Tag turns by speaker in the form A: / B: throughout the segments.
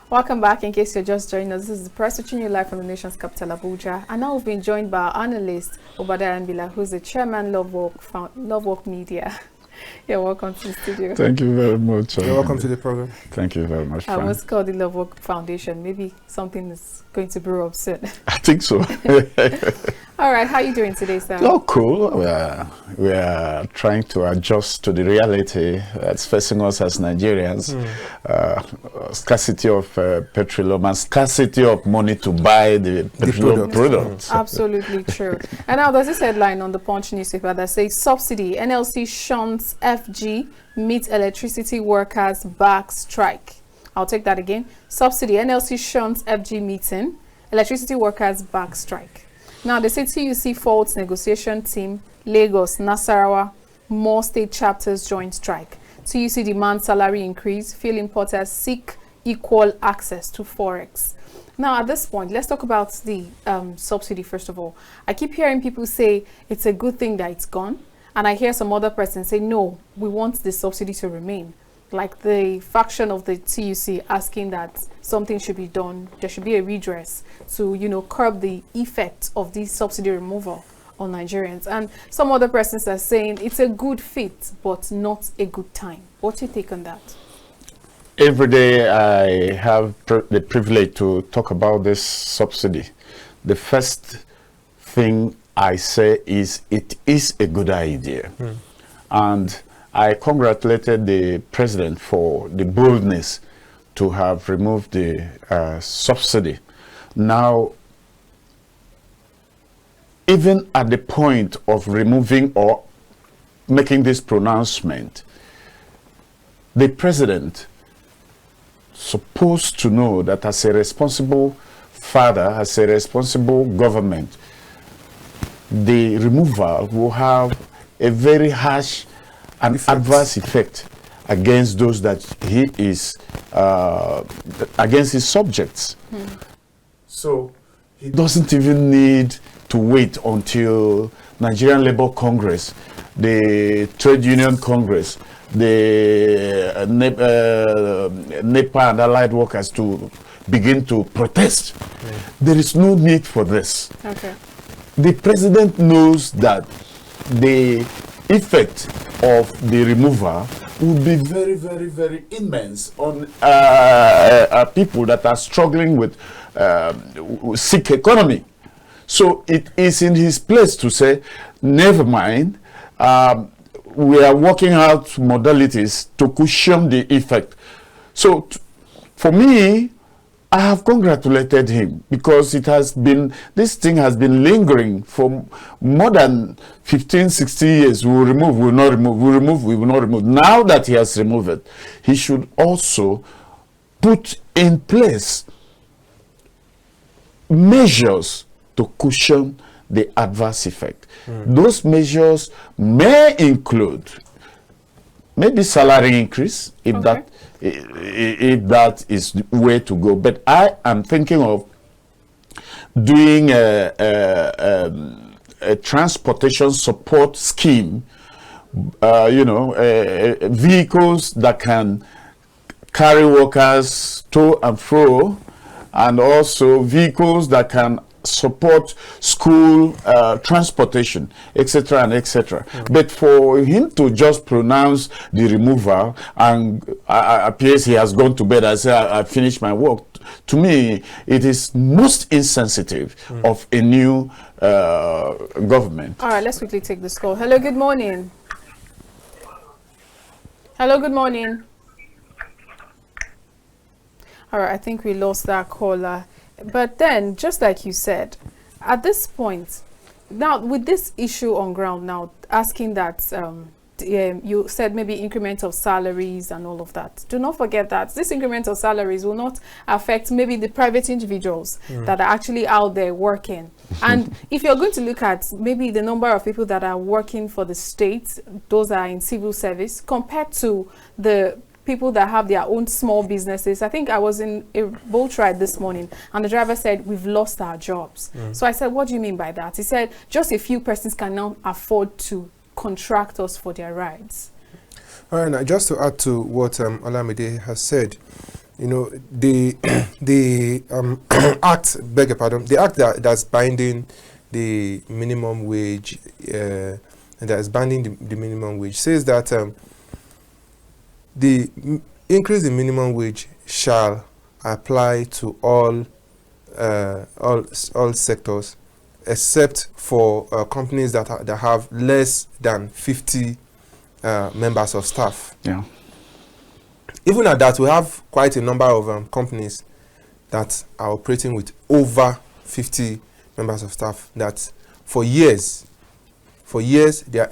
A: Welcome back. In case you're just joining us, this is the press reaching you live from the nation's capital, Abuja. And now we've been joined by our analyst, Obadiah and Mbila, who's the chairman, Lovewalk Media. You're welcome to the studio.
B: Thank you very much.
C: You're welcome to the program.
B: Thank you very much.
A: I was called the Lovewalk Foundation. Maybe something is going to brew up soon.
B: I think so.
A: All right, how are you doing today, sir?
B: Oh, cool. We are trying to adjust to the reality that's facing us as Nigerians. Scarcity of petroleum and scarcity of money to buy the petroleum products.
A: Absolutely true. And now there's this headline on the Punch newspaper that says, subsidy, NLC Shuns FG meet electricity workers back strike. I'll take that again. Subsidy, NLC Shuns FG meeting, electricity workers back strike. Now, the TUC faults negotiation team, Lagos, Nasarawa, more state chapters joint strike. TUC demands salary increase, fuel importers seek equal access to Forex. Now, at this point, let's talk about the subsidy, first of all. I keep hearing people say it's a good thing that it's gone. And I hear some other persons say, no, we want the subsidy to remain. Like the faction of the TUC asking that something should be done, there should be a redress to, you know, curb the effect of this subsidy removal on Nigerians. And some other persons are saying it's a good fit, but not a good time. What's your take on that?
B: Every day I have the privilege to talk about this subsidy. The first thing I say is it is a good idea. And I congratulated the president for the boldness to have removed the subsidy. Now, even at the point of removing or making this pronouncement, the president supposed to know that as a responsible father, as a responsible government, the removal will have a very harsh and adverse effect against those that he is against his subjects. So he doesn't even need to wait until Nigerian Labour Congress, the Trade Union Congress, the NEPA and allied workers to begin to protest. There is no need for this.
A: Okay.
B: The president knows that the effect of the removal will be very, very, very immense on people that are struggling with sick economy. So it is in his place to say, never mind, we are working out modalities to cushion the effect. So for me, I have congratulated him because it has been, this thing has been lingering for more than 15, 16 years. We will remove, we will not remove, we will remove, we will not remove. Now that he has removed it, he should also put in place measures to cushion the adverse effect. Those measures may include maybe salary increase, if that is the way to go. But I am thinking of doing a transportation support scheme, vehicles that can carry workers to and fro, and also vehicles that can support school transportation, etc. and etc. But for him to just pronounce the removal and appears he has gone to bed and say, I finished my work, to me it is most insensitive of a new government.
A: All right, let's quickly take this call. Hello, good morning. Hello, good morning. All right, I think we lost that caller. But then, just like you said, at this point, now with this issue on ground now, asking that, you said maybe increment of salaries and all of that. Do not forget that this increment of salaries will not affect maybe the private individuals that are actually out there working. And if you're going to look at maybe the number of people that are working for the state, those are in civil service, compared to the people that have their own small businesses. I think I was in a boat ride this morning and the driver said, we've lost our jobs. So I said, what do you mean by that? He said, just a few persons can now afford to contract us for their rides.
C: All right, now just to add to what Olamide has said, you know, the the act, beg your pardon, the act that's binding the minimum wage, and that's binding the minimum wage says that the increase in minimum wage shall apply to all sectors, except for companies that have less than 50 members of staff.
B: Yeah.
C: Even at that, we have quite a number of companies that are operating with over 50 members of staff that for years their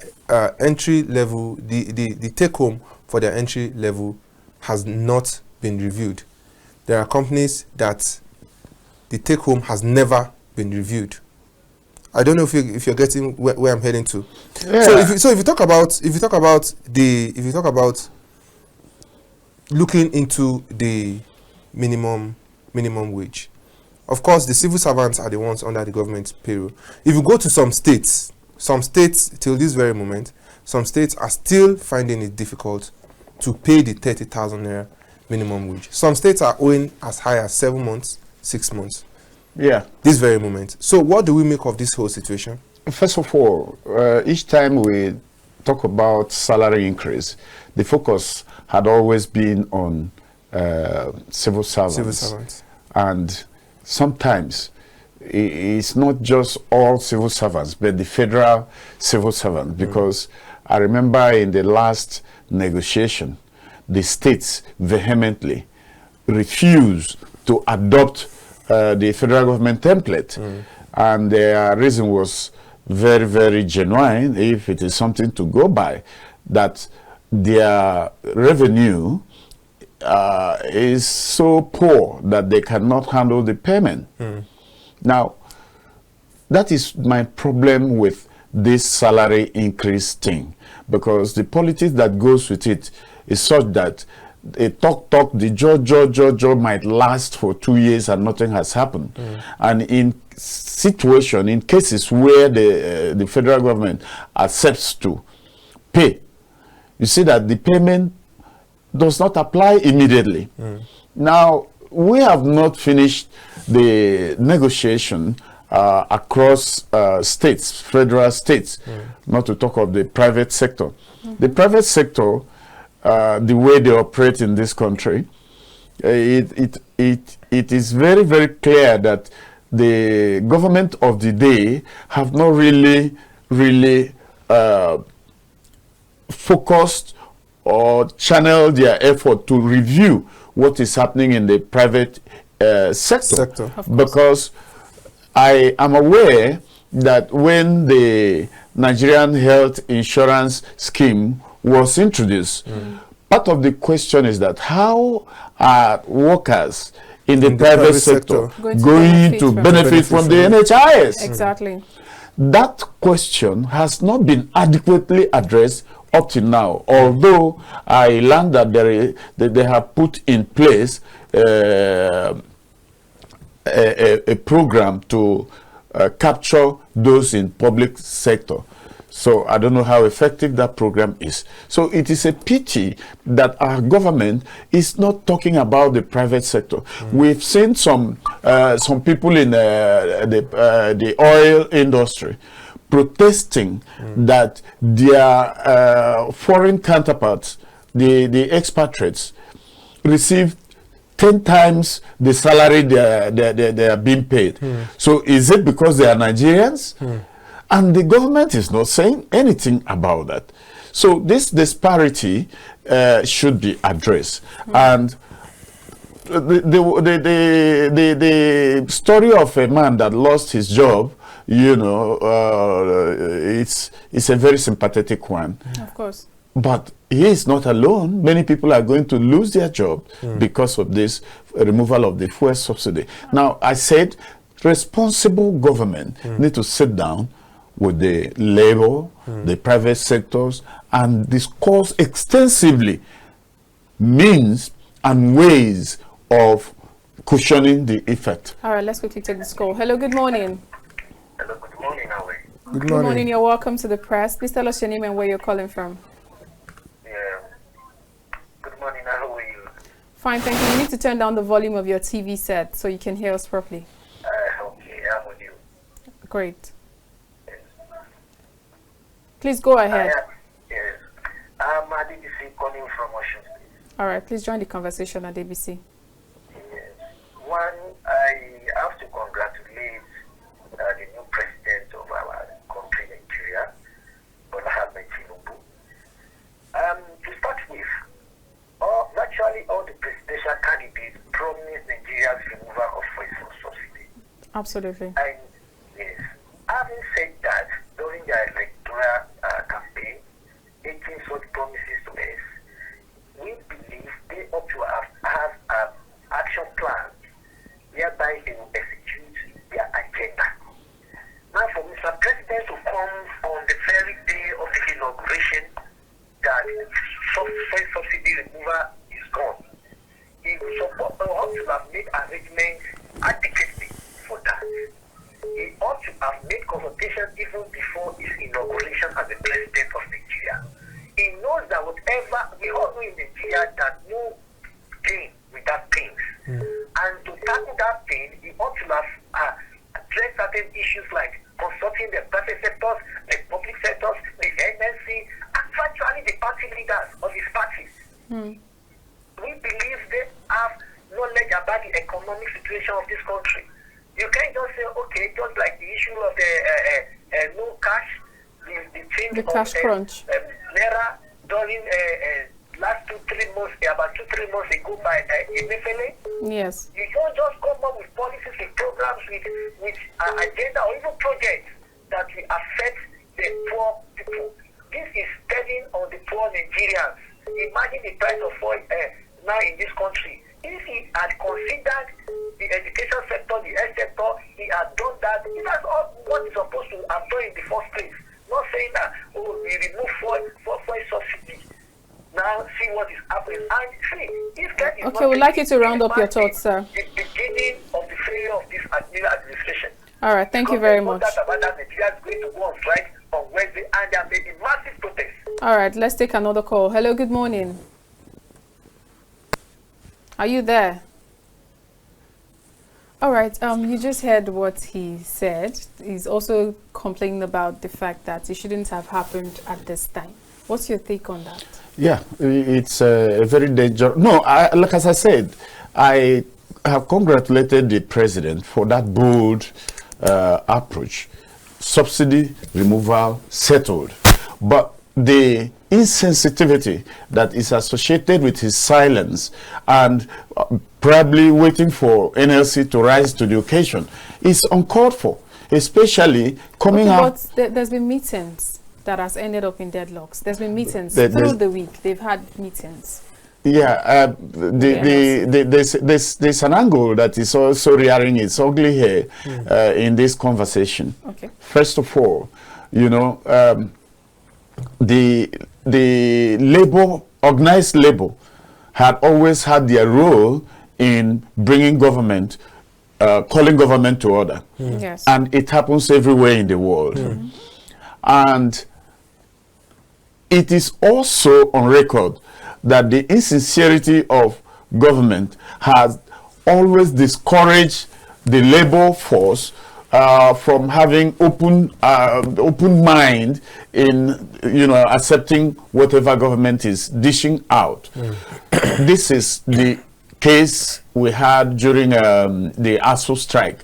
C: entry level, the take home for their entry level has not been reviewed. There are companies that the take home has never been reviewed. I don't know if you're getting where I'm heading to.
B: Yeah.
C: So if you talk about looking into the minimum wage, of course the civil servants are the ones under the government payroll. If you go to some states till this very moment, some states are still finding it difficult to pay the 30,000 naira minimum wage. Some states are owing as high as 7 months, 6 months.
B: Yeah.
C: This very moment. So what do we make of this whole situation?
B: First of all, each time we talk about salary increase, the focus had always been on civil servants. And sometimes it's not just all civil servants, but the federal civil servants, because I remember in the last negotiation, the states vehemently refused to adopt the federal government template. And their reason was very, very genuine, if it is something to go by, that their revenue is so poor that they cannot handle the payment. Now, that is my problem with this salary increase thing, because the politics that goes with it is such that a talk, the job might last for 2 years and nothing has happened. And in cases where the federal government accepts to pay, you see that the payment does not apply immediately. Now, we have not finished the negotiation across states, federal states, not to talk of the private sector. The private sector, the way they operate in this country, it is very, very clear that the government of the day have not really focused or channeled their effort to review what is happening in the private sector. Because I am aware that when the Nigerian Health Insurance Scheme was introduced, part of the question is that how are workers in the private sector going to benefit from the NHIS?
A: Exactly.
B: That question has not been adequately addressed up to now, although I learned that they have put in place a program to capture those in public sector. So I don't know how effective that program is. So it is a pity that our government is not talking about the private sector. We've seen some people in the oil industry protesting that their foreign counterparts, the expatriates, receive 10 times the salary they are being paid. So is it because they are Nigerians? And the government is not saying anything about that. So this disparity should be addressed. And the story of a man that lost his job, you know, it's a very sympathetic one.
A: Of course.
B: But he is not alone. Many people are going to lose their job because of this removal of the fuel subsidy. Now, I said responsible government need to sit down with the labor, the private sectors, and discuss extensively means and ways of cushioning the effect.
A: All right, let's quickly take this call. Hello, good morning.
D: Hello, good morning, how are you?
C: Good
A: Good morning, you're welcome to the press. Please tell us your name and where you're calling from.
D: Yeah. Good morning, how are you?
A: Fine, thank you. You need to turn down the volume of your TV set so you can hear us properly.
D: Okay, I'm with you.
A: Great. Please go ahead.
D: Yes. I'm Adeniyi calling from Shuns.
A: All right, please join the conversation at ABC.
D: Yes. One, I have to congratulate the new president of our country, Nigeria, Olamide. To start with, virtually all the presidential candidates promised Nigeria's removal of fuel subsidy.
A: Absolutely.
D: And yes, having said that, during their electoral campaign, making such promises to us, we believe they ought to have an action plan whereby they will execute their agenda. Now, for Mr. President to come on the very day of the inauguration that fuel subsidy removal is gone, he ought to have made arrangements adequately for that. He ought to have made consultation even before his inauguration as the president of Nigeria. He knows that whatever, we all know in Nigeria that no gain without pains. And to tackle that pain, he ought to have addressed certain issues like consulting the private sectors, the public sectors, the NLC, and virtually the party leaders of his parties. We believe they have knowledge about the economic situation of this country. You can't just say, okay, just like the issue of the no cash, the change
A: The
D: of
A: cash crunch.
D: Naira during last 2-3 months, about 2-3 months ago by Emefele.
A: Yes.
D: You don't just come up with policies, with programs, with agenda or even projects that will affect the poor people. This is telling on the poor Nigerians. Imagine the price of oil now in this country. If he had considered the education sector, the health sector, he had done that. That's all what he's supposed to have done in the first place. Not saying that, oh, we remove fuel subsidy. Now see what is happening. And see, this guy is
A: Okay, we'd like you to round up your thoughts, sir.
D: The beginning of the failure of this administration.
A: All right, thank you very much.
D: Nigeria is going to go on strike on Wednesday, and there may be massive protests.
A: All right, let's take another call. Hello, good morning. Are you there? All right, you just heard what he said. He's also complaining about the fact that it shouldn't have happened at this time. What's your take on that?
B: Yeah, it's a very dangerous. No, like as I said, I have congratulated the president for that bold approach. Subsidy removal settled. But the insensitivity that is associated with his silence and probably waiting for NLC to rise to the occasion is uncalled for, especially coming out.
A: But there's been meetings that has ended up in deadlocks. There's been meetings through the week. They've had meetings.
B: Yeah, there's an angle that is also rearing its ugly hair in this conversation.
A: Okay.
B: First of all, you know, the labor, organized labor, had always had their role in bringing government, calling government to order.
A: Yes.
B: And it happens everywhere in the world. And it is also on record that the insincerity of government has always discouraged the labor force from having open mind in, you know, accepting whatever government is dishing out. This is the case we had during the ASO strike,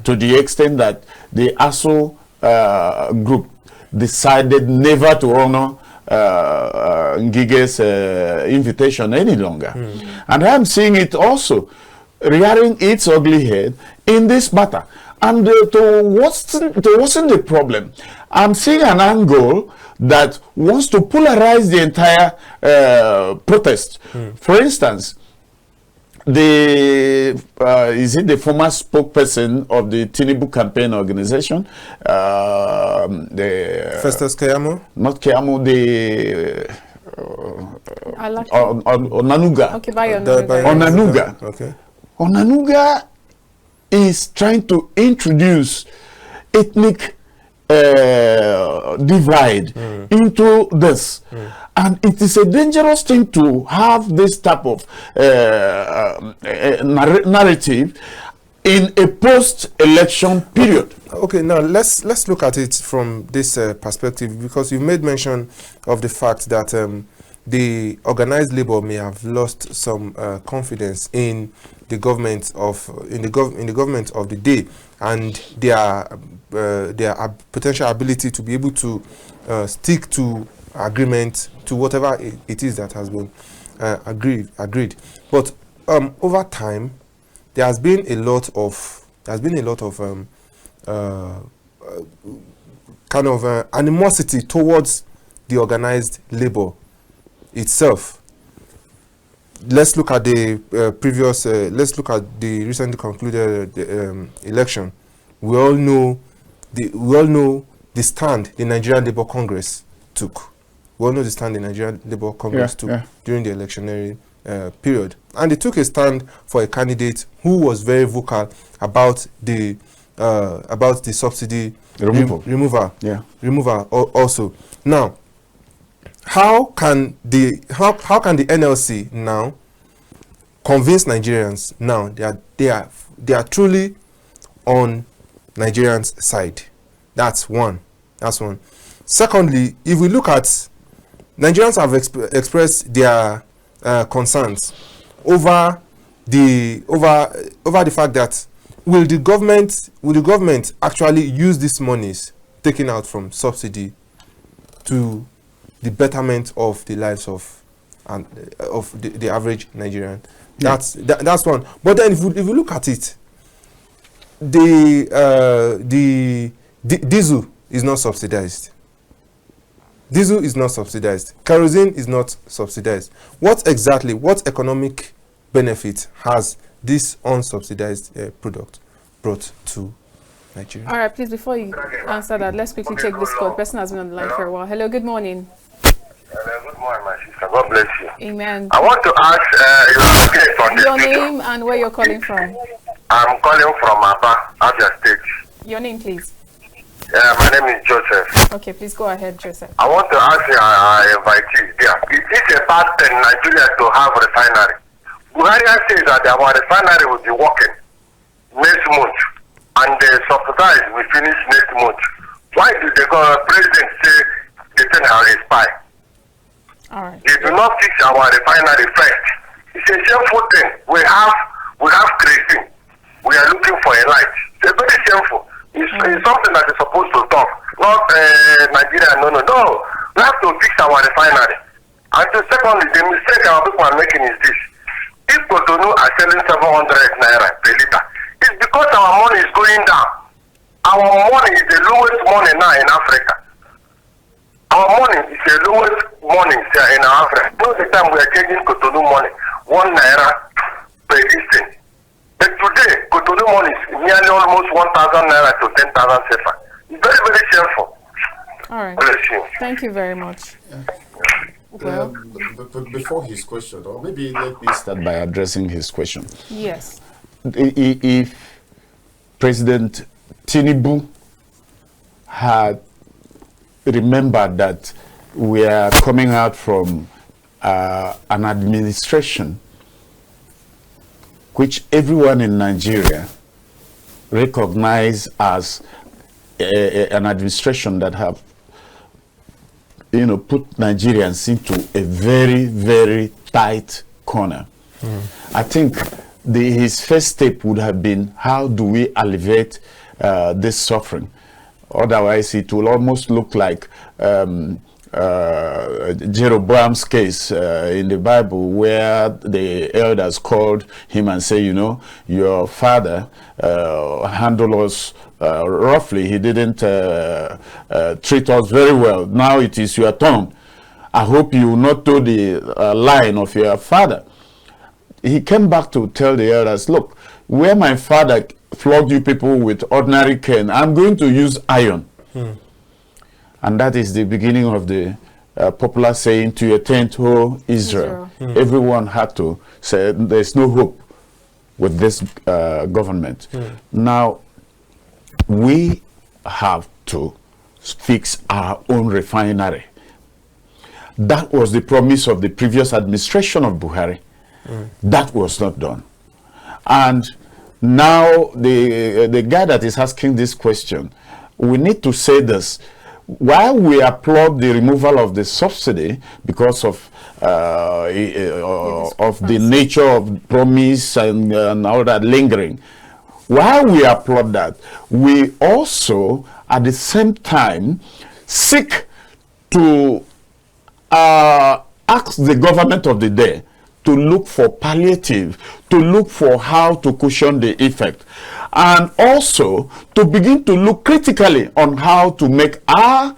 B: to the extent that the ASO group decided never to honor Ngige's invitation any longer. And I'm seeing it also rearing its ugly head in this matter. And to worsen the problem, I'm seeing an angle that wants to polarize the entire protest. For instance, is it the former spokesperson of the Tinubu campaign organization?
C: Festus Keyamo?
B: Not Keyamo,
A: I like
B: Onanuga.
A: Okay, bye
B: Onanuga.
C: Okay.
B: Onanuga is trying to introduce ethnic divide into this. And it is a dangerous thing to have this type of narrative in a post-election period.
C: Okay, now let's look at it from this perspective, because you made mention of the fact that the organized labor may have lost some confidence in the government of the government of the day, and their potential ability to be able to stick to agreement, to whatever it is that has been agreed. But over time, there has been a lot of kind of animosity towards the organized labor itself. Let's look at the let's look at the recently concluded election. We all know the stand the Nigerian Labour Congress took. We all know the stand the Nigerian Labour Congress took during the electionary period, and they took a stand for a candidate who was very vocal about the subsidy removal also. Now, how can the NLC now convince Nigerians now they are truly on Nigerians' side? That's one. Secondly, if we look at, Nigerians have expressed their concerns over the fact that will the government actually use these monies taken out from subsidy to the betterment of the lives of the average Nigerian? That's one. But then if you look at it, the diesel is not subsidized. Kerosene is not subsidized. What economic benefit has this unsubsidized product brought to Nigeria?
A: All right, please, before you answer that, let's quickly take this call. The person has been on the line for a while. Hello, good morning.
D: Hello, good morning, my sister. God bless you.
A: Amen.
D: I want to ask
A: your name and where you're calling from.
D: I'm calling from Abia State.
A: Your name, please.
D: My name is Joseph.
A: Okay, please go ahead, Joseph.
D: I want to ask you, I invite you there. Is this a bad thing, Nigeria, to have a refinery? Buhari says that our refinery will be working next month, and the subsidies will finish next month. Why did the president say the thing has expired?
A: All right.
D: They do not fix our refinery first. It's a shameful thing. We have creating. We are looking for a light. It's very shameful. It's something that is supposed to talk, not Nigeria. No. We have to fix our refinery. And secondly, the mistake our people are making is this: if Cotonou are selling 700 naira per liter, it's because our money is going down. Our money is the lowest money now in Africa. Our money is the lowest money in Africa. Most of the time we are changing Cotonou money 1 naira per distance. But today, Cotonou money is nearly almost 1,000 naira to 10,000 sefa. It's very, very shameful.
A: All right.
D: Bless you.
A: Thank you very much. Well,
B: Before his question, or maybe let me start by addressing his question.
A: yes.
B: If President Tinubu had remembered that we are coming out from an administration which everyone in Nigeria recognize as an administration that have put Nigerians into a very, very tight corner. I think his first step would have been, how do we alleviate this suffering? Otherwise, it will almost look like Jeroboam's case in the Bible, where the elders called him and say, your father handled us roughly. He didn't treat us very well. Now it is your turn. I hope you will not toe the line of your father. He came back to tell the elders, look, where my father flogged you people with ordinary cane, I'm going to use iron. And that is the beginning of the popular saying, to your tent, O Israel. Everyone had to say, there's no hope with this government. Now, we have to fix our own refinery. That was the promise of the previous administration of Buhari. That was not done. And now the guy that is asking this question, we need to say this. While we applaud the removal of the subsidy because of the nature of promise and all that lingering, while we applaud that, we also at the same time seek to ask the government of the day to look for palliative, to look for how to cushion the effect, and also to begin to look critically on how to make our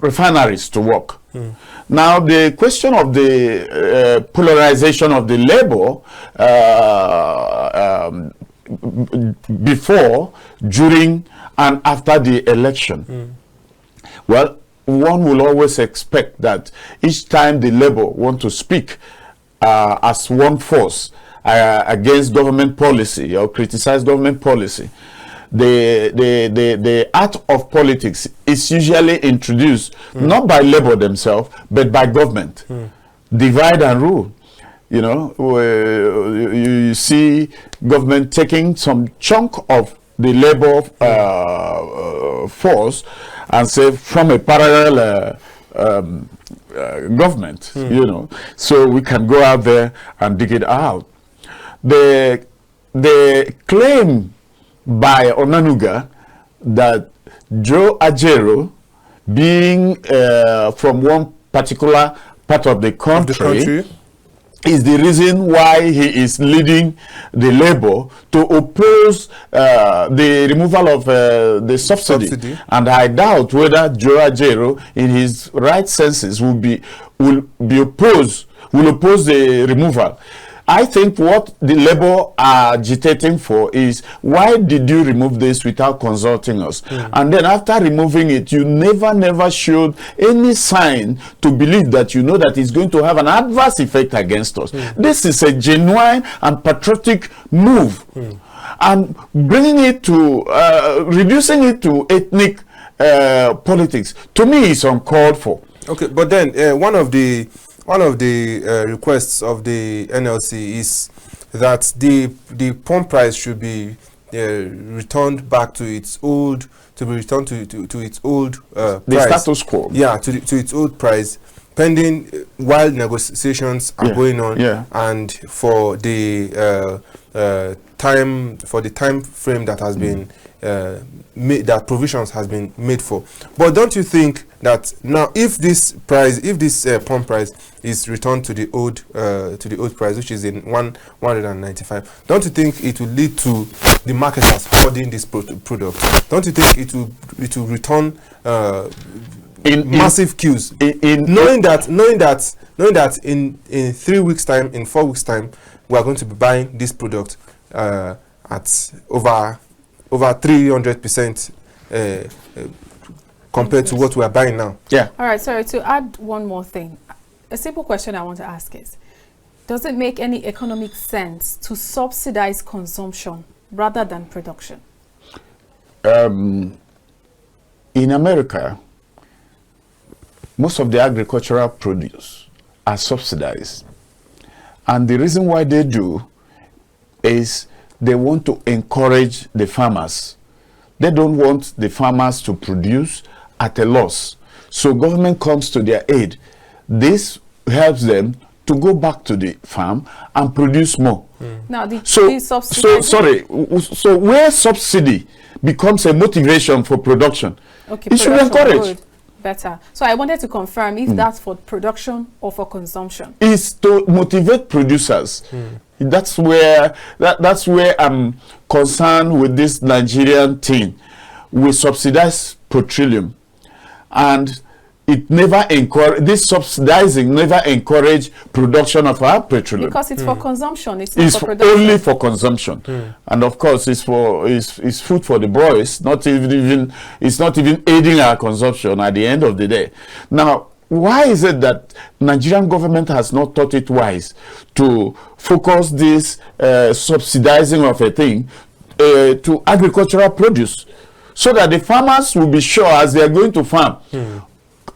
B: refineries to work. Now, the question of the polarization of the labor before, during, and after the election. Well, one will always expect that each time the labor want to speak as one force against government policy or criticize government policy, the art of politics is usually introduced not by labor themselves but by government. Divide and rule. You know, you see government taking some chunk of the labor force and say from a parallel government, you know, so we can go out there and dig it out. The claim by Onanuga that Joe Ajaero, being from one particular part of the country, is the reason why he is leading the labor to oppose the removal of the subsidy. And I doubt whether Joe Ajaero, in his right senses, will oppose the removal. I think what the labor are agitating for is, why did you remove this without consulting us? And then after removing it, you never showed any sign to believe that you know that it's going to have an adverse effect against us. This is a genuine and patriotic move. And bringing it to, reducing it to ethnic politics, to me is uncalled for.
C: Okay, but then one of the requests of the NLC is that the pump price should be returned back to its old, to its old
B: the
C: price.
B: status quo.
C: Yeah, to its old price, pending while negotiations are going on, and for the time frame that has been made, that provisions has been made for. But don't you think that now, if this pump price is returned to the old price, which is in 195, don't you think it will lead to the marketers hoarding this product? Don't you think it will return in massive queues, knowing that in 3 weeks time, in 4 weeks time, we are going to be buying this product at over 300% compared to what we are buying now.
A: Yeah. All right, sorry, to add one more thing. A simple question I want to ask is, does it make any economic sense to subsidize consumption rather than production?
B: In America, most of the agricultural produce are subsidized. And the reason why they do is they want to encourage the farmers. They don't want the farmers to produce at a loss. So government comes to their aid. This helps them to go back to the farm and produce more.
A: Now,
B: so where subsidy becomes a motivation for production,
A: it should encourage. Better. So I wanted to confirm if that's for production or for consumption.
B: It's to motivate producers. That's where I'm concerned with this Nigerian thing. We subsidize petroleum, and it never encourage, this subsidizing never encourage production of our petroleum.
A: Because it's for consumption, it's not for production.
B: It's only for consumption. And of course it's food for the boys, it's not even aiding our consumption at the end of the day. Now, why is it that Nigerian government has not thought it wise to focus this subsidizing of a thing to agricultural produce, so that the farmers will be sure as they are going to farm.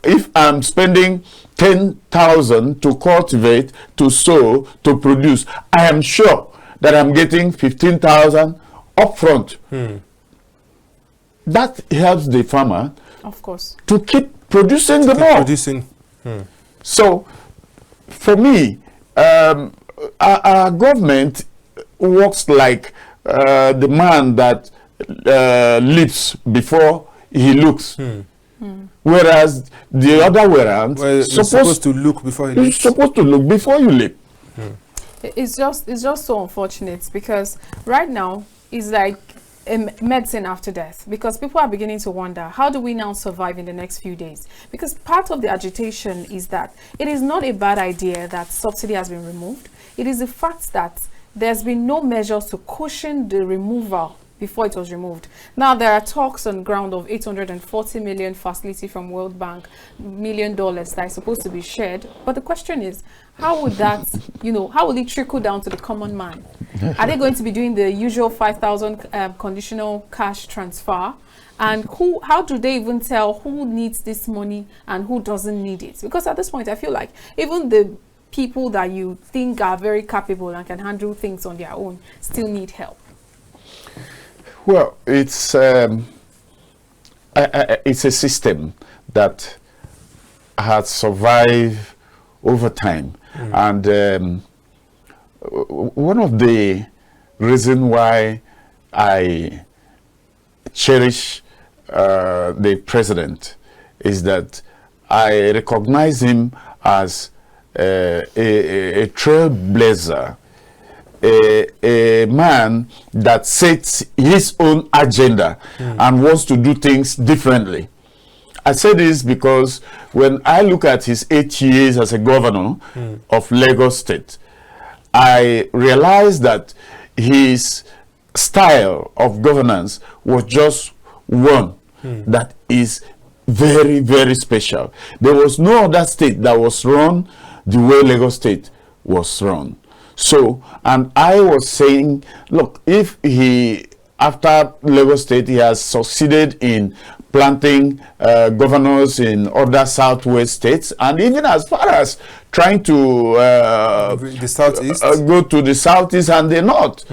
B: If I'm spending 10,000 to cultivate, to sow, to produce, I am sure that I'm getting 15,000 upfront. That helps the farmer,
A: of course,
B: to keep producing the more. So, for me, our government works like the man that leaps before he looks. Whereas the other way around,
C: well, you're supposed to look before you leap.
B: You're supposed to look before you leap.
A: It's just so unfortunate, because right now it's like a medicine after death, because people are beginning to wonder, how do we now survive in the next few days? Because part of the agitation is that it is not a bad idea that subsidy has been removed. It is the fact that there's been no measures to cushion the removal before it was removed. Now there are talks on ground of 840 million facility from World Bank, $1 million that is supposed to be shared. But the question is, how would that, how will it trickle down to the common man? Are they going to be doing the usual 5,000 conditional cash transfer? And how do they even tell who needs this money and who doesn't need it? Because at this point, I feel like even the people that you think are very capable and can handle things on their own still need help.
B: Well, it's a system that has survived over time. And one of the reasons why I cherish the president is that I recognize him as a trailblazer, a man that sets his own agenda and wants to do things differently. I say this because when I look at his 8 years as a governor of Lagos State, I realize that his style of governance was just one that is very, very special. There was no other state that was run the way Lagos State was run. So, and I was saying, look, if he, after Lagos State, he has succeeded in planting governors in other southwest states, and even as far as trying to
C: the southeast,
B: go to the southeast and the north.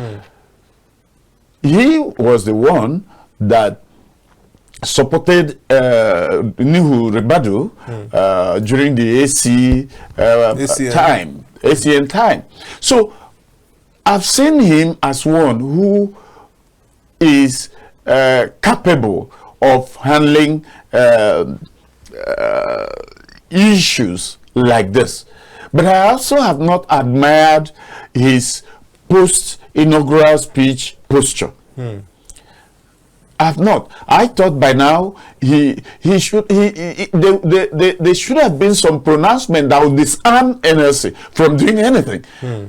B: He was the one that supported Nuhu Ribadu during the ACN time. So I've seen him as one who is capable of handling issues like this. But I also have not admired his post-inaugural speech posture. I have not. I thought by now there should have been some pronouncement that would disarm NLC from doing anything.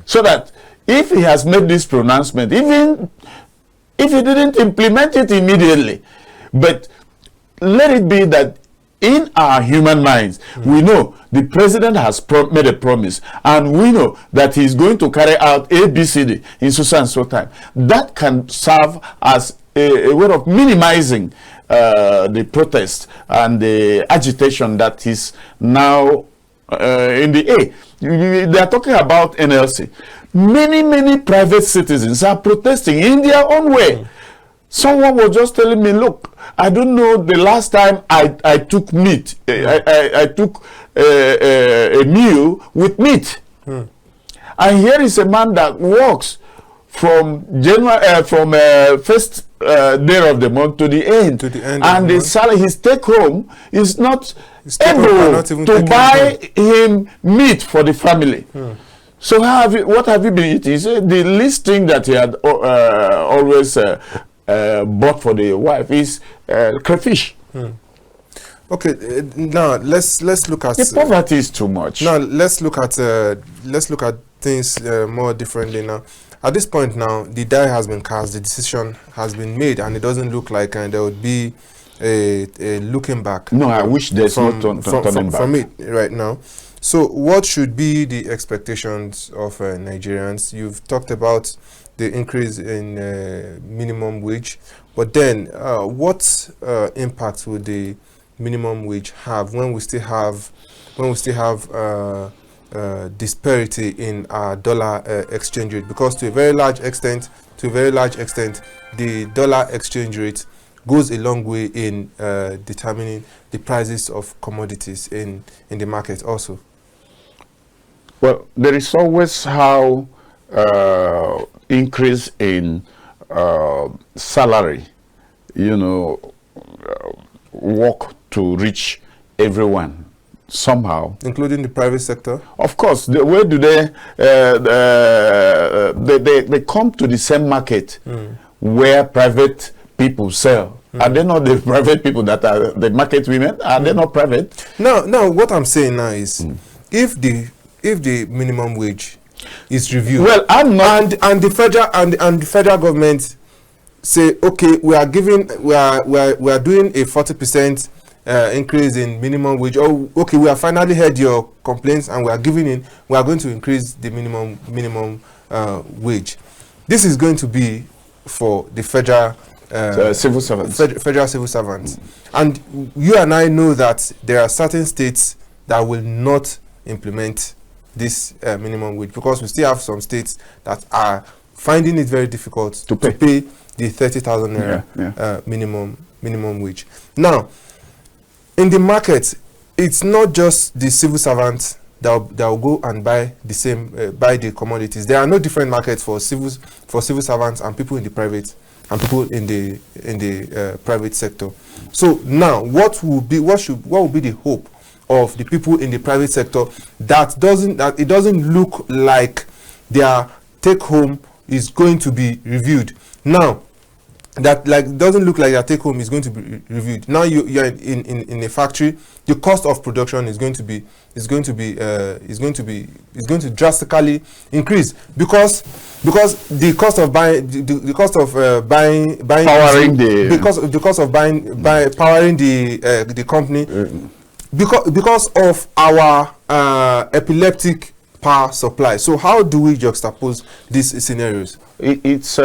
B: So that if he has made this pronouncement, even if he didn't implement it immediately, but let it be that in our human minds, we know the president has made a promise, and we know that he's going to carry out ABCD in so and so time. That can serve as a way of minimizing the protest and the agitation that is now in the air. They are talking about NLC. Many private citizens are protesting in their own way. Someone was just telling me, look, I don't know the last time I took meat. I took a meal with meat. And here is a man that works from first day of the month to the end. And the salary, his take home is not able to buy him meat for the family. So what have you been eating? So the least thing that he had always bought for the wife is crayfish.
C: Okay, now let's look at
B: the poverty is too much.
C: Now let's look at things more differently now. At this point now, the die has been cast, the decision has been made, and it doesn't look like there would be a looking back.
B: No, I wish there's no turning back
C: from it right now. So what should be the expectations of Nigerians? You've talked about the increase in minimum wage. But then, what impact would the minimum wage have when we still have disparity in our dollar exchange rate? Because to a very large extent, the dollar exchange rate goes a long way in determining the prices of commodities in the market also.
B: Well, there is always how increase in salary, work to reach everyone somehow,
C: including the private sector.
B: Of course, where do they come to the same market where private people sell? Are they not the private people that are the market women? Are they not private?
C: No. What I'm saying now is, if the minimum wage is reviewed,
B: well, I'm not,
C: and the federal government say, okay, we are doing a 40% increase in minimum wage. Oh, okay, we have finally heard your complaints and we are going to increase the minimum wage. This is going to be for the federal
B: civil servants.
C: Federal civil servants. And you and I know that there are certain states that will not implement this minimum wage, because we still have some states that are finding it very difficult to pay the 30,000 naira minimum wage. Now, in the market, it's not just the civil servants that will go and buy the commodities. There are no different markets for civil servants and people in the private and people in the private sector. So now, what will be the hope of the people in the private sector that it doesn't look like their take home is going to be reviewed now? That doesn't look like their take home is going to be reviewed. Now you're in a factory, the cost of production is going to drastically increase because the cost of buying powering the company because of our epileptic power supply. So how do we juxtapose these scenarios?
B: It's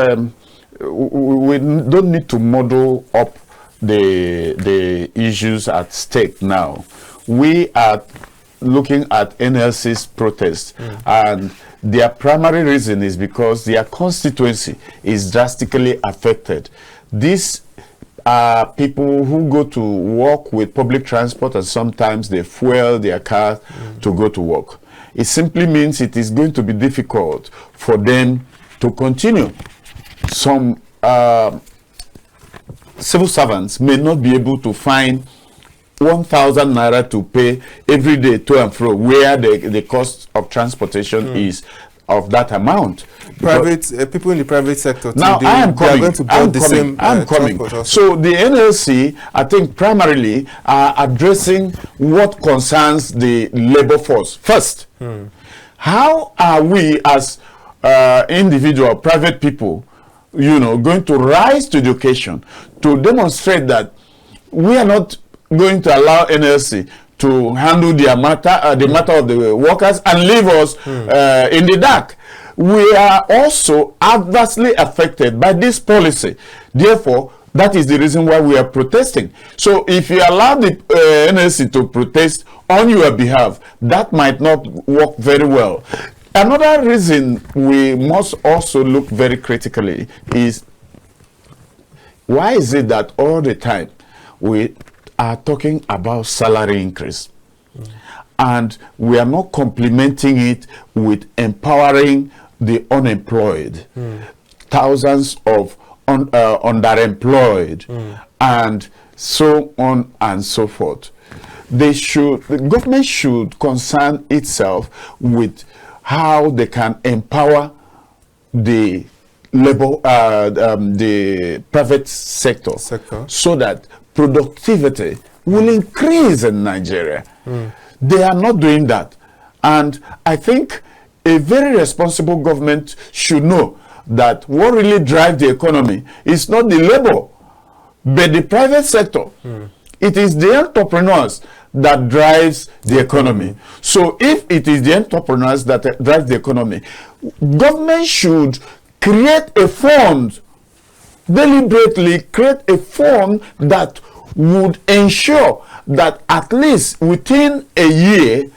B: we don't need to muddle up the issues at stake now. We are looking at NLC's protest, and their primary reason is because their constituency is drastically affected. These are people who go to work with public transport, and sometimes they fuel their car to go to work. It simply means it is going to be difficult for them to continue. Some civil servants may not be able to find 1,000 naira to pay every day to and fro, where the cost of transportation is of that amount.
C: People in the private sector too,
B: now I'm coming. So the NLC, I think, primarily are addressing what concerns the labor force first. How are we as individual private people, going to rise to the occasion to demonstrate that we are not going to allow NLC to handle the matter of the workers and leave us in the dark? We are also adversely affected by this policy. Therefore, that is the reason why we are protesting. So if you allow the NLC to protest on your behalf, that might not work very well. Another reason we must also look very critically is, why is it that all the time we are talking about salary increase and we are not complementing it with empowering the unemployed, thousands of underemployed, and so on and so forth? The government should concern itself with how they can empower the the private sector so that productivity will increase in Nigeria. They are not doing that. And I think a very responsible government should know that what really drives the economy is not the labor, but the private sector. It is the entrepreneurs that drives the economy. So if it is the entrepreneurs that drive the economy, government should create a fund deliberately create a fund that would ensure that at least within a year,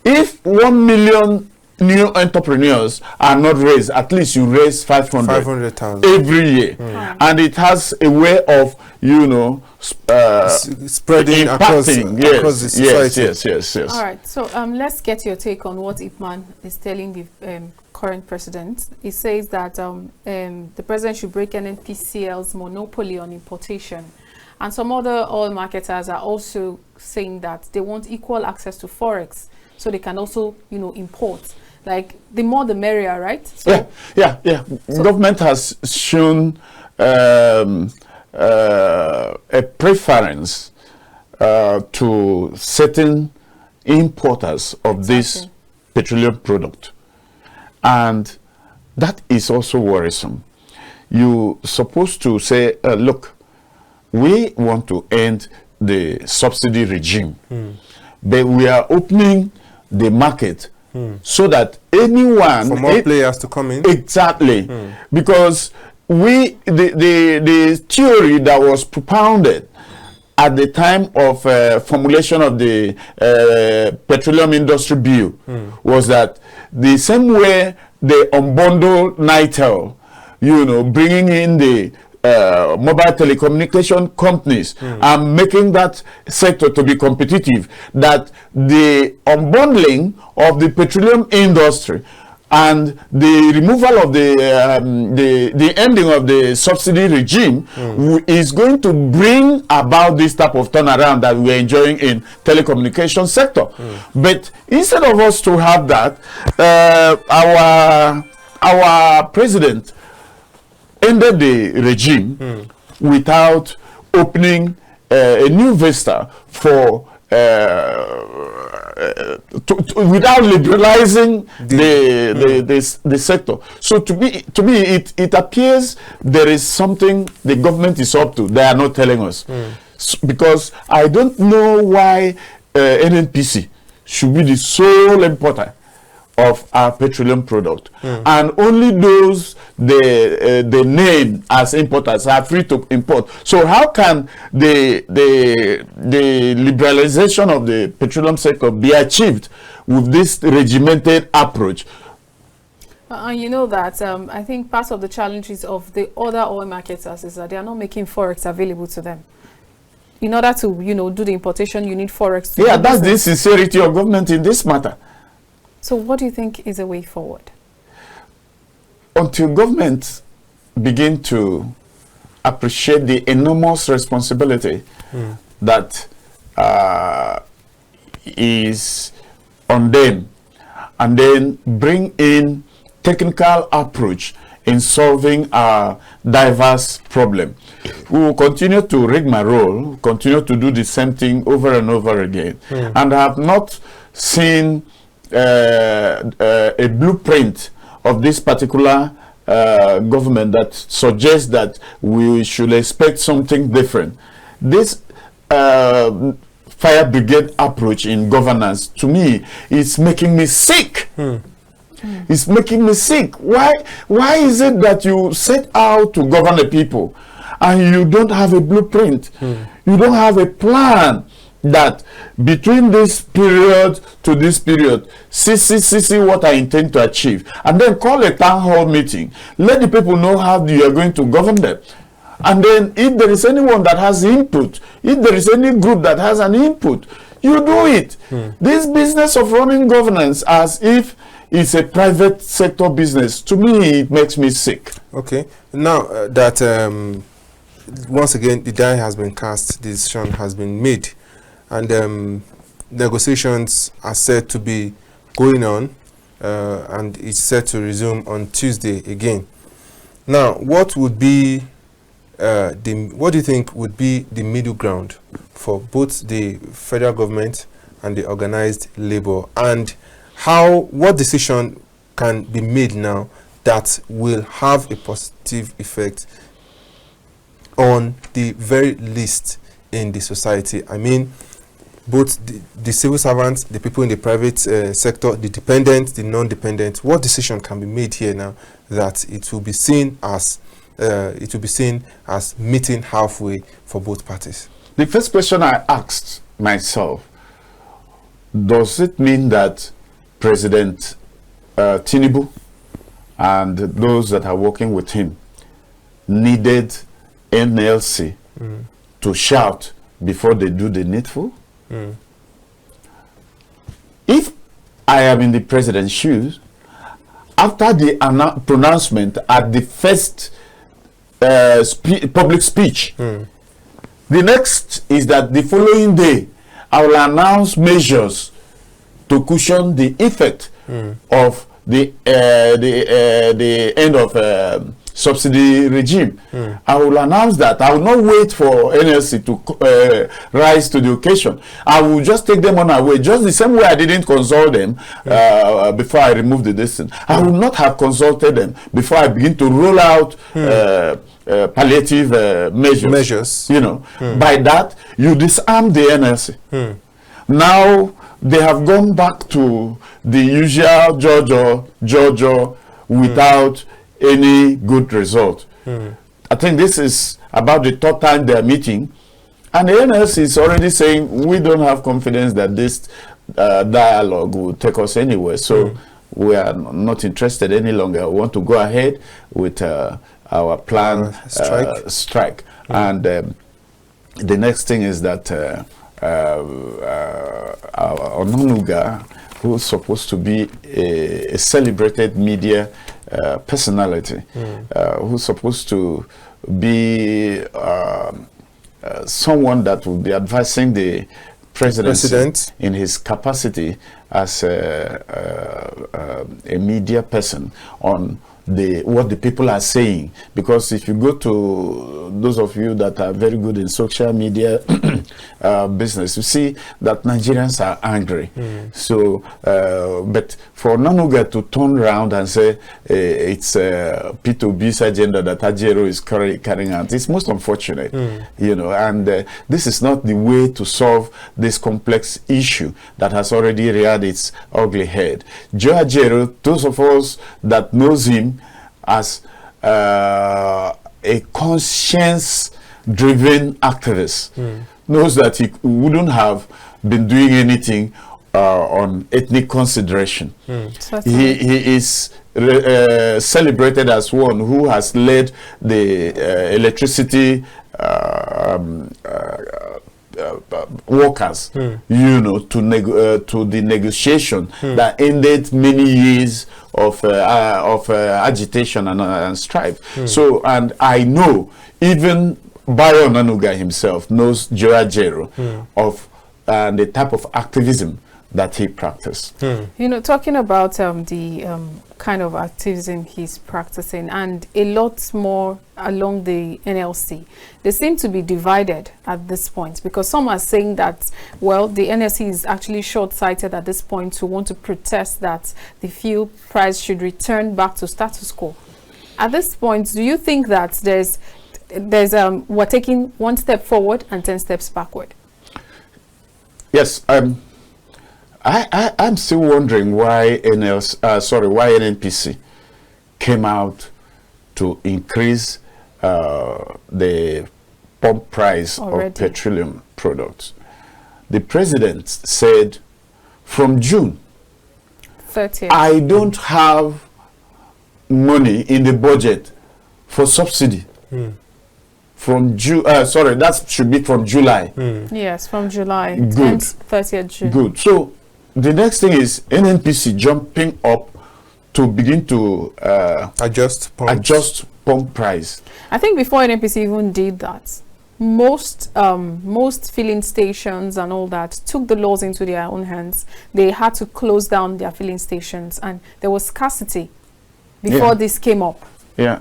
B: if 1 million new entrepreneurs are not raised, at least you raise 500,000 every year. And it has a way of, you know,
C: spreading across the society.
B: Yes.
A: All right, so let's get your take on what Ipman is telling the current president. He says that the president should break NNPCL's monopoly on importation. And some other oil marketers are also saying that they want equal access to forex, so they can also, you know, import. Like, the more the merrier, right? So
B: yeah. So government has shown a preference to certain importers of this petroleum product, and that is also worrisome. You're supposed to say, look, we want to end the subsidy regime, but we are opening the market so that anyone,
C: for more players to come in.
B: Exactly, because the theory that was propounded at the time of formulation of the petroleum industry bill was that the same way they unbundle NITEL, you know, bringing in the mobile telecommunication companies and making that sector to be competitive, that the unbundling of the petroleum industry and the removal of the ending of the subsidy regime is going to bring about this type of turnaround that we're enjoying in telecommunication sector. But instead of us to have that, our president ended the regime without opening a new vista for without liberalizing the sector. So to me it appears there is something the government is up to. They are not telling us, because I don't know why NNPC should be the sole importer of our petroleum product, and only those they name as importers are free to import. So how can the liberalization of the petroleum sector be achieved with this regimented approach?
A: And you know that I think part of the challenges of the other oil marketers is that they are not making forex available to them. In order to, you know, do the importation, you need forex.
B: Yeah, that's the sincerity of government in this matter.
A: So what do you think is a way forward?
B: Until government begin to appreciate the enormous responsibility that is on them, and then bring in technical approach in solving our diverse problem, we will continue to rigmarole, continue to do the same thing over and over again, and have not seen a blueprint of this particular government that suggests that we should expect something different. This fire brigade approach in governance, to me, is making me sick. It's making me sick. Why is it that you set out to govern the people and you don't have a blueprint? You don't have a plan that between this period to this period, see what I intend to achieve, and then call a town hall meeting, let the people know how you are going to govern them. And then if there is anyone that has input, if there is any group that has an input, you do it. This business of running governance as if it's a private sector business, to me, it makes me sick.
C: Okay, now that once again the die has been cast, the decision has been made, and negotiations are said to be going on, and it's set to resume on Tuesday again. Now, what would be what do you think would be the middle ground for both the federal government and the organized labor, and what decision can be made now that will have a positive effect on the very least in the society? I mean, both the civil servants, the people in the private sector, the dependent, the non-dependent. What decision can be made here now that it will be seen as it will be seen as meeting halfway for both parties.
B: The first question I asked myself, does it mean that President Tinubu and those that are working with him needed NLC to shout before they do the needful? If I am in the president's shoes, after the pronouncement at the first public speech, the next is that the following day I will announce measures to cushion the effect of the end of subsidy regime. I will announce that. I will not wait for NLC to rise to the occasion. I will just take them on our way, just the same way I didn't consult them before I removed the distance. I will not have consulted them before I begin to roll out palliative measures. You know, by that you disarm the NLC. Now they have gone back to the usual Jojo without any good result. I think this is about the third time they are meeting, and the NLC is already saying we don't have confidence that this dialogue will take us anywhere. So we are not interested any longer. We want to go ahead with our planned strike. And the next thing is that our Ononuga, who's supposed to be a celebrated media personality, who's supposed to be someone that will be advising the president in his capacity as a media person on what the people are saying. Because if you go to those of you that are very good in social media business, you see that Nigerians are angry. So but for Nanuga to turn around and say it's P2B's agenda that Ajero is carrying out, it's most unfortunate. You know, and this is not the way to solve this complex issue that has already reared its ugly head. Joe Ajero, those of us that knows him as a conscience-driven activist, knows that he wouldn't have been doing anything on ethnic consideration. He is celebrated as one who has led the electricity workers, you know, to the negotiation that ended many years of agitation and strife. So, and I know even Bayo Nanuga himself knows Joajero of the type of activism that he practiced.
A: You know, talking about the kind of activism he's practicing, and a lot more along the NLC, they seem to be divided at this point, because some are saying that, well, the NLC is actually short-sighted at this point to want to protest that the fuel price should return back to status quo. At this point, do you think that we're taking one step forward and 10 steps backward?
B: Yes, I'm still wondering why NNPC came out to increase the pump price of petroleum products. The president said from June
A: 30th,
B: I don't have money in the budget for subsidy. From June, sorry, that should be from July.
A: Yes, from July.
B: Good.
A: 30th June.
B: Good. So the next thing is NNPC jumping up to begin to adjust pump price.
A: I think before NNPC even did that, most filling stations and all that took the laws into their own hands. They had to close down their filling stations, and there was scarcity before this came up.
B: Yeah,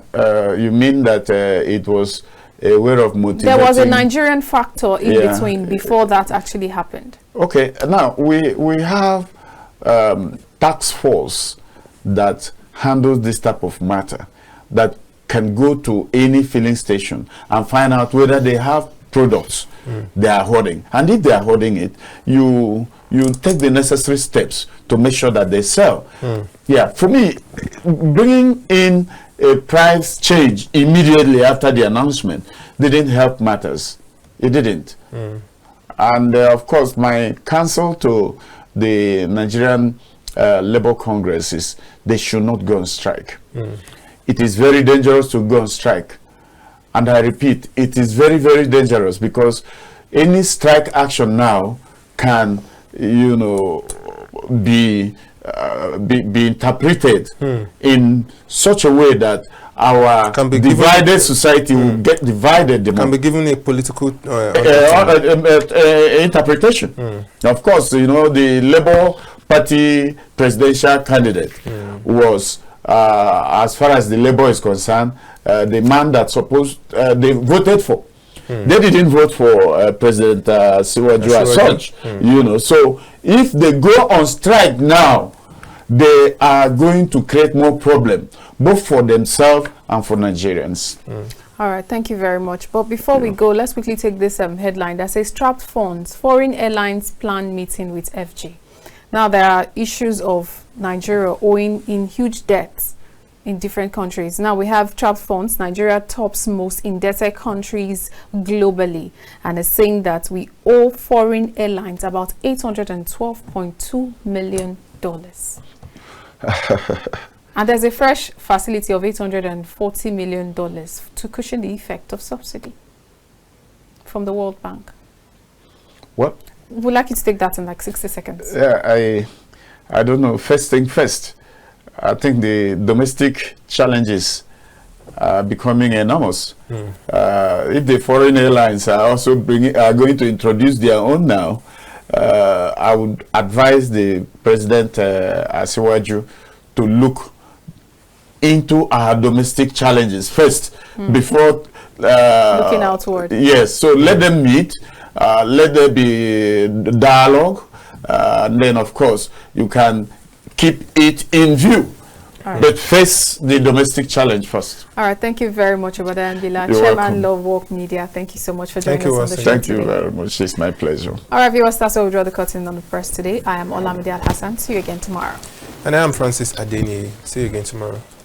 B: you mean that it was a way of motivating?
A: There was a Nigerian factor in between before that actually happened. Okay,
B: now we have task force that handles this type of matter, that can go to any filling station and find out whether they have products they are hoarding, and if they are hoarding it, you take the necessary steps to make sure that they sell. Yeah, for me, bringing in a price change immediately after the announcement didn't help matters. It didn't. And of course, my counsel to the Nigerian Labour Congress is they should not go on strike. It is very dangerous to go on strike. And I repeat, it is very, very dangerous, because any strike action now can, you know, be interpreted in such a way that our divided society will get divided.
C: Can be given a political
B: interpretation. Of course, you know, the Labour Party presidential candidate was, as far as the Labour is concerned, the man that they voted for. They didn't vote for President Siwaju as such, you know. So if they go on strike now, they are going to create more problem, both for themselves and for Nigerians.
A: All right, thank you very much. But before we go, let's quickly take this headline that says trapped funds, foreign airlines plan meeting with FG. Now, there are issues of Nigeria owing in huge debts in different countries. Now we have trapped funds. Nigeria tops most indebted countries globally, and is saying that we owe foreign airlines about $812.2 million. And there's a fresh facility of $840 million to cushion the effect of subsidy from the World Bank.
B: What?
A: Would like you to take that in like 60 seconds.
B: Yeah, I don't know. First thing first, I think the domestic challenges are becoming enormous. If the foreign airlines are also are going to introduce their own now, I would advise the President Asiwaju to look into our domestic challenges first before
A: looking outward.
B: Yes, so let them meet, let there be dialogue, and then of course you can keep it in view. Right. But face the domestic challenge first.
A: All right, thank you very much, Obadiah Mbila, Chairman, Lovewalk Media. Thank you so much for joining us on the show
B: Thank
A: today.
B: you very much. It's my pleasure.
A: All right, viewers, that's where we draw the curtain on the press today. I am Olamide Alhassan. See you again tomorrow.
C: And I am Francis Adeniyi. See you again tomorrow.